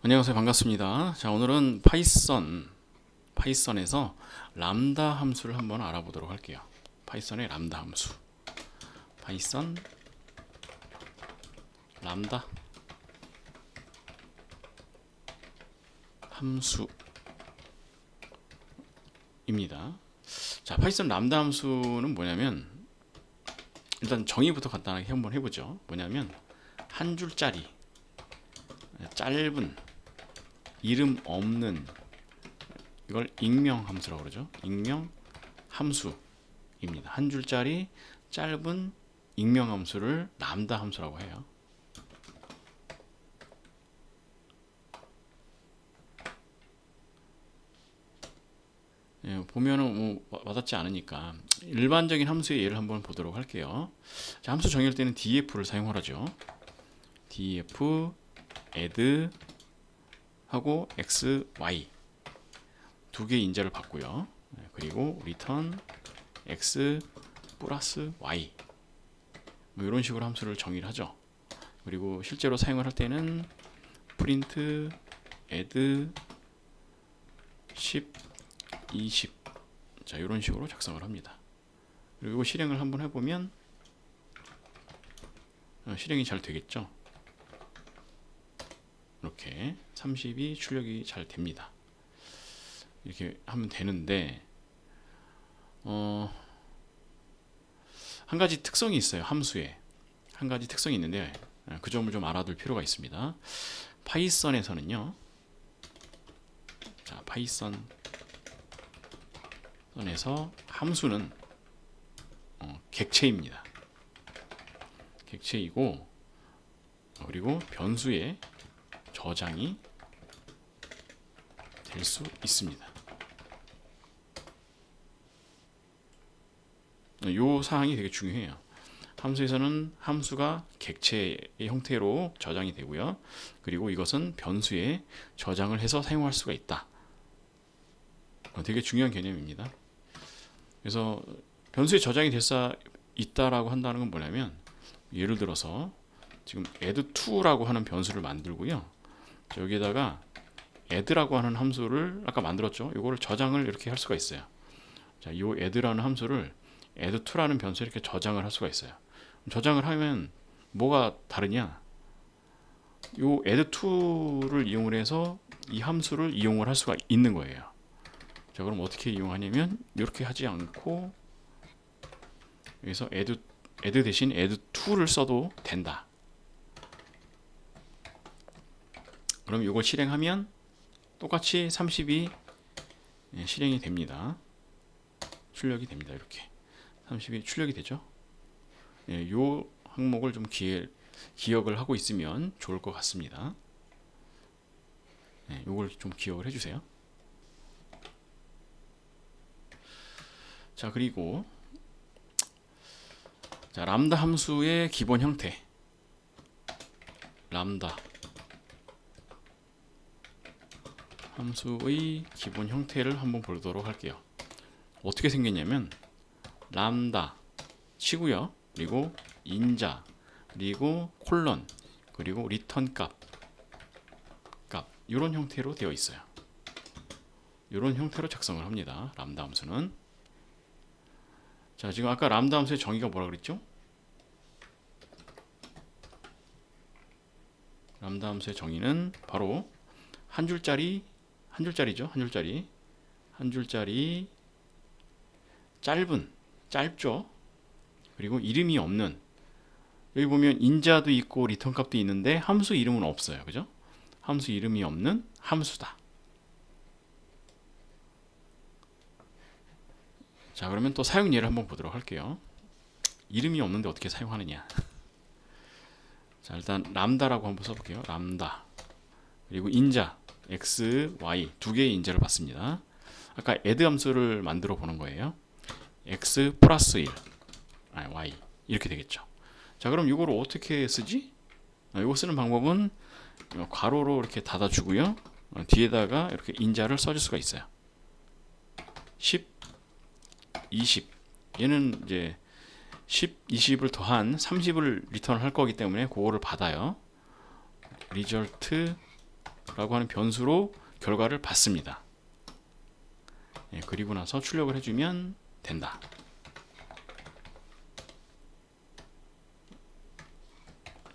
안녕하세요. 반갑습니다. 자, 오늘은 파이썬에서 람다 함수를 한번 알아보도록 할게요. 파이썬의 람다 함수. 파이썬 람다 함수입니다. 자, 파이썬 람다 함수는 뭐냐면, 일단 정의부터 간단하게 한번 해보죠. 뭐냐면 한 줄짜리 짧은 이름 없는, 이걸 익명 함수라고 그러죠. 익명 함수입니다. 한 줄짜리 짧은 익명 함수를 람다 함수라고 해요. 보면은 와닿지 않으니까 일반적인 함수의 예를 한번 보도록 할게요. 자, 함수 정의할 때는 df를 사용하죠. df add 하고 x, y 두 개의 인자를 받고요. 그리고 return x 플러스 y 이런 식으로 함수를 정의를 하죠. 그리고 실제로 사용을 할 때는 print add 10, 20 자, 이런 식으로 작성을 합니다. 그리고 실행을 한번 해보면 실행이 잘 되겠죠. 이렇게 30이 출력이 잘 됩니다. 이렇게 하면 되는데 한 가지 특성이 있어요. 함수에 한 가지 특성이 있는데 그 점을 좀 알아둘 필요가 있습니다. 파이썬에서는요. 자, 파이썬에서 함수는 객체입니다. 객체이고, 그리고 변수에 저장이 될 수 있습니다. 이 사항이 되게 중요해요. 함수에서는 함수가 객체의 형태로 저장이 되고요. 그리고 이것은 변수에 저장을 해서 사용할 수가 있다. 되게 중요한 개념입니다. 그래서 변수에 저장이 될 수 있다라고 한다는 건 뭐냐면, 예를 들어서 지금 add2라고 하는 변수를 만들고요. 여기에다가 add라고 하는 함수를 아까 만들었죠. 이거를 저장을 이렇게 할 수가 있어요. 자, 이 add라는 함수를 add2라는 변수에 이렇게 저장을 할 수가 있어요. 저장을 하면 뭐가 다르냐? 이 add2를 이용을 해서 이 함수를 이용을 할 수가 있는 거예요. 자, 그럼 어떻게 이용하냐면 이렇게 하지 않고 여기서 add 대신 add2를 써도 된다. 그럼 이걸 실행하면 똑같이 30이 실행이 됩니다. 출력이 됩니다. 이렇게 30이 출력이 되죠. 이 항목을 좀 기억을 하고 있으면 좋을 것 같습니다. 이걸 좀 기억을 해주세요. 자, 그리고 자, 람다 함수의 기본 형태, 람다 함수의 기본 형태를 한번 보도록 할게요. 어떻게 생겼냐면 람다 치고요. 그리고 인자, 그리고 콜론, 그리고 리턴 값 이런 형태로 되어 있어요. 이런 형태로 작성을 합니다. 람다 함수는. 자, 지금 아까 람다 함수의 정의가 뭐라 그랬죠? 람다 함수의 정의는 바로 한 줄짜리죠. 한 줄짜리 짧죠. 그리고 이름이 없는, 여기 보면 인자도 있고 리턴 값도 있는데 함수 이름은 없어요. 그죠? 함수 이름이 없는 함수다. 자, 그러면 또 사용 예를 한번 보도록 할게요. 이름이 없는데 어떻게 사용하느냐. 자, 일단 람다라고 한번 써볼게요. 람다, 그리고 인자 x, y 두 개의 인자를 받습니다. 아까 add 함수를 만들어 보는 거예요. x 플러스 1 y 이렇게 되겠죠. 자, 그럼 이걸 어떻게 쓰지? 이거 쓰는 방법은 괄호로 이렇게 닫아주고요. 뒤에다가 이렇게 인자를 써줄 수가 있어요. 10, 20 얘는 이제 10, 20을 더한 30을 리턴할 거기 때문에 그거를 받아요. result 라고 하는 변수로 결과를 받습니다. 예, 그리고 나서 출력을 해주면 된다.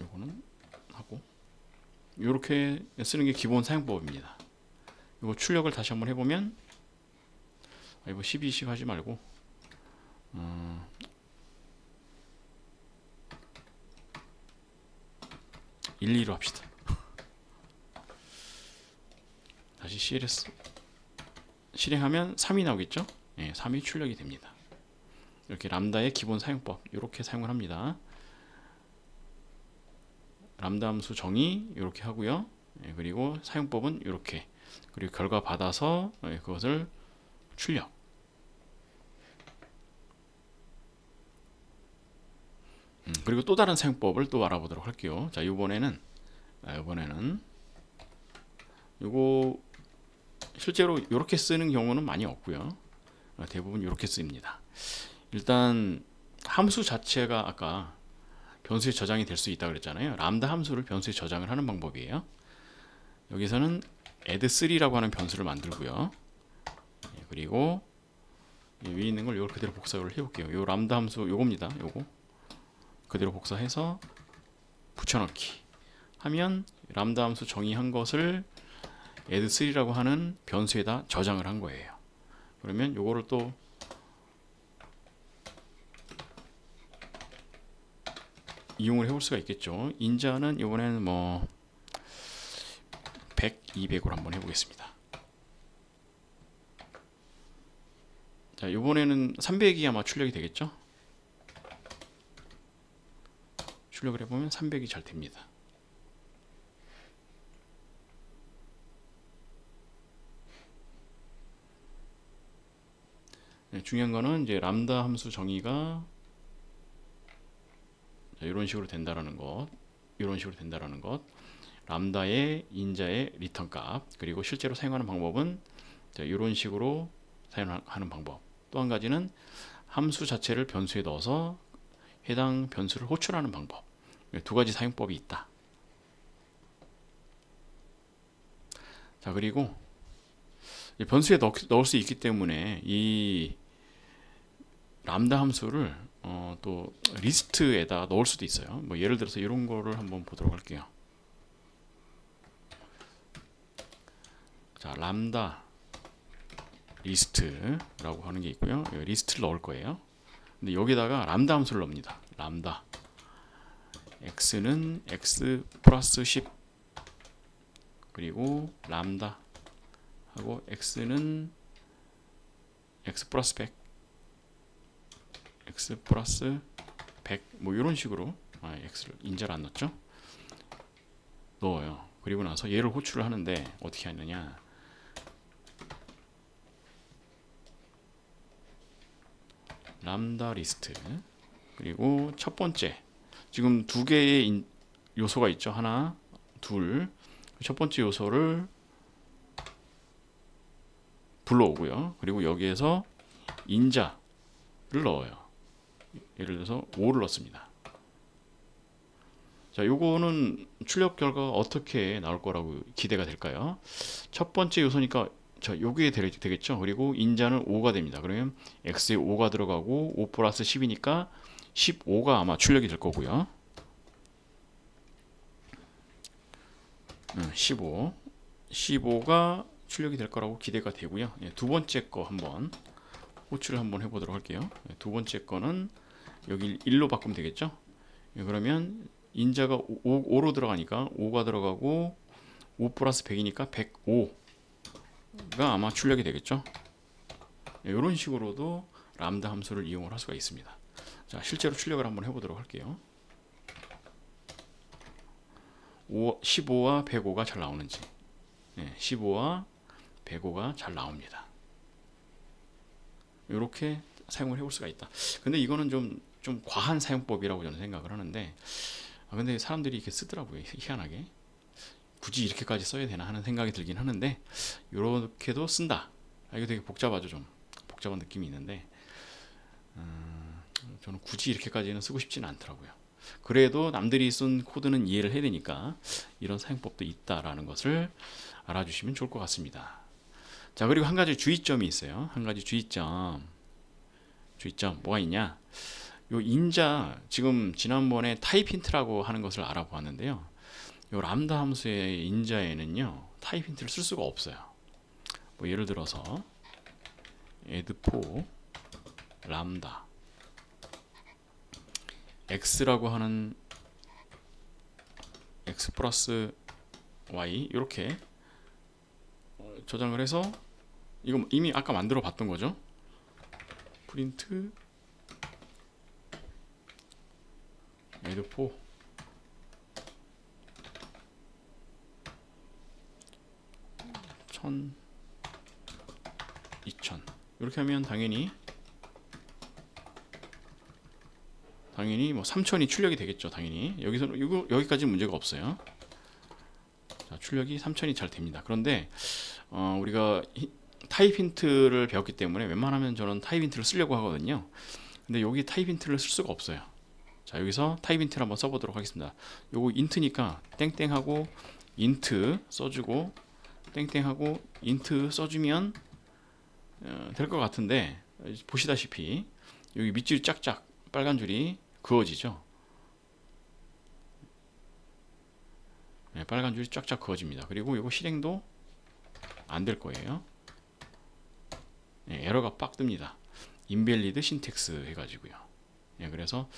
요거는 하고 이렇게 쓰는 게 기본 사용법입니다. 이거 출력을 다시 한번 해보면 이거 12, 20 하지 말고 1, 2로 합시다. 다시 CLS 실행하면 3이 나오겠죠? 예, 3이 출력이 됩니다. 이렇게 람다의 기본 사용법 이렇게 사용을 합니다. 람다 함수 정의 이렇게 하고요. 예, 그리고 사용법은 이렇게, 그리고 결과 받아서 그것을 출력. 그리고 또 다른 사용법을 또 알아보도록 할게요. 자, 이번에는 이거 실제로 이렇게 쓰는 경우는 많이 없고요. 대부분 이렇게 씁니다. 일단 함수 자체가 아까 변수에 저장이 될 수 있다고 그랬잖아요. 람다 함수를 변수에 저장을 하는 방법이에요. 여기서는 add3라고 하는 변수를 만들고요. 그리고 위에 있는 걸 이걸 그대로 복사를 해볼게요. 요 람다 함수 요겁니다. 요거 그대로 복사해서 붙여넣기 하면 람다 함수 정의한 것을 add3라고 하는 변수에다 저장을 한 거예요. 그러면 요거를 또 이용을 해볼 수가 있겠죠. 인자는 이번에는 뭐 100, 200으로 한번 해보겠습니다. 자, 이번에는 300이 아마 출력이 되겠죠. 출력을 해보면 300이 잘 됩니다. 네, 중요한 거는 이제 람다 함수 정의가 이런 식으로 된다라는 것, 이런 식으로 된다라는 것, 람다의 인자의 리턴 값, 그리고 실제로 사용하는 방법은 이런 식으로 사용하는 방법. 또 한 가지는 함수 자체를 변수에 넣어서 해당 변수를 호출하는 방법. 두 가지 사용법이 있다. 자, 그리고 변수에 넣을 수 있기 때문에 이 람다 함수를 또 리스트에다 넣을 수도 있어요. 뭐 예를 들어서 이런 거를 한번 보도록 할게요. 자, 람다 리스트라고 하는 게 있고요. 리스트를 넣을 거예요. 근데 여기다가 람다 함수를 넣습니다. 람다 x는 x 플러스 10 그리고 람다 하고 x는 x 플러스 100 x 플러스 100 뭐 이런 식으로 x를 인자를 안 넣었죠. 넣어요. 그리고 나서 얘를 호출을 하는데 어떻게 하느냐, 람다 리스트, 그리고 첫 번째 지금 두 개의 요소가 있죠. 하나, 둘. 첫 번째 요소를 불러오고요. 그리고 여기에서 인자를 넣어요. 예를 들어서 5를 넣습니다. 자, 요거는 출력 결과가 어떻게 나올 거라고 기대가 될까요? 첫 번째 요소니까 요게 되겠죠. 그리고 인자는 5가 됩니다. 그러면 x에 5가 들어가고 5 플러스 10이니까 15가 아마 출력이 될 거고요. 15가 출력이 될 거라고 기대가 되고요. 두 번째 거 한번 호출을 한번 해보도록 할게요. 두 번째 거는 여기 1로 바꾸면 되겠죠. 그러면 인자가 5로 들어가니까 5가 들어가고 5 플러스 100이니까 105가 아마 출력이 되겠죠. 이런 식으로도 람다 함수를 이용을 할 수가 있습니다. 자, 실제로 출력을 한번 해보도록 할게요. 15와 105가 잘 나오는지. 15와 105가 잘 나옵니다. 이렇게 사용을 해볼 수가 있다. 근데 이거는 좀 과한 사용법이라고 저는 생각을 하는데, 근데 사람들이 이렇게 쓰더라고요. 희한하게. 굳이 이렇게까지 써야 되나 하는 생각이 들긴 하는데, 이렇게도 쓴다. 이거 되게 복잡하죠. 좀 복잡한 느낌이 있는데, 저는 굳이 이렇게까지는 쓰고 싶지는 않더라고요. 그래도 남들이 쓴 코드는 이해를 해야 되니까 이런 사용법도 있다라는 것을 알아주시면 좋을 것 같습니다. 자, 그리고 한 가지 주의점이 있어요. 한 가지 주의점 뭐가 있냐? 요 인자, 지금 지난번에 타입 힌트라고 하는 것을 알아보았는데요. 요 람다 함수의 인자에는요 타입 힌트를 쓸 수가 없어요. 뭐 예를 들어서 add4 람다 x라고 하는 x 플러스 y 이렇게 저장을 해서, 이거 이미 아까 만들어 봤던 거죠. 프린트 add4 1000 2000 이렇게 하면 당연히 뭐 3000이 출력이 되겠죠. 당연히 여기서는 여기까지 문제가 없어요. 자, 출력이 3000이 잘 됩니다. 그런데 우리가 타입 힌트를 배웠기 때문에 웬만하면 저는 타입 힌트를 쓰려고 하거든요. 근데 여기 타입 힌트를 쓸 수가 없어요. 자, 여기서 타입 힌트를 한번 써보도록 하겠습니다. 요거 인트니까 땡땡하고 인트 써주고 땡땡하고 인트 써주면 될 것 같은데, 보시다시피 여기 밑줄이 짝짝 빨간 줄이 그어지죠. 네, 빨간 줄이 쫙쫙 그어집니다. 그리고 이거 실행도 안 될 거예요. 네, 에러가 빡 뜹니다. 인밸리드 신텍스 해가지고요. 네, 그래서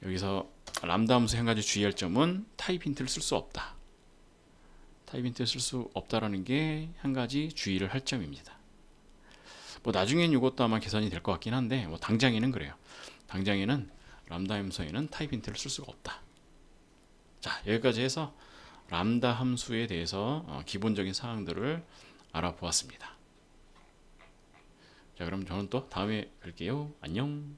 여기서 람다 함수 한 가지 주의할 점은 타입 힌트를 쓸 수 없다. 타입 힌트를 쓸 수 없다라는 게 한 가지 주의를 할 점입니다. 뭐 나중엔 이것도 아마 개선이 될 것 같긴 한데, 뭐 당장에는 그래요. 당장에는 람다 함수에는 타입 힌트를 쓸 수가 없다. 자, 여기까지 해서 람다 함수에 대해서 기본적인 사항들을 알아보았습니다. 자, 그럼 저는 또 다음에 뵐게요. 안녕.